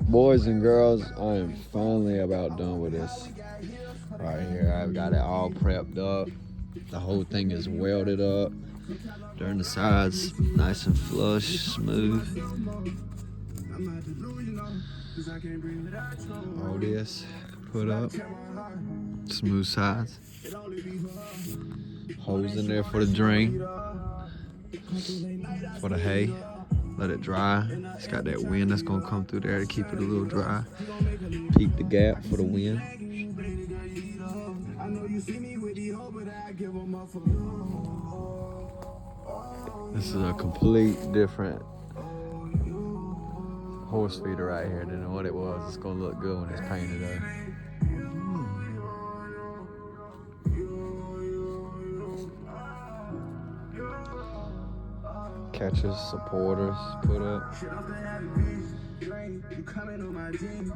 Boys and girls, I am finally about done with this. Right here, I've got it all prepped up. The whole thing is welded up. During the sides, nice and flush, smooth. All this put up, smooth sides. Holes in there for the drain, for the hay. Let it dry. It's got that wind that's gonna come through there to keep it a little dry. Peep the gap for the wind. This is a complete different horse feeder right here than what it was. It's gonna look good when it's painted up. Catchers, supporters, put up.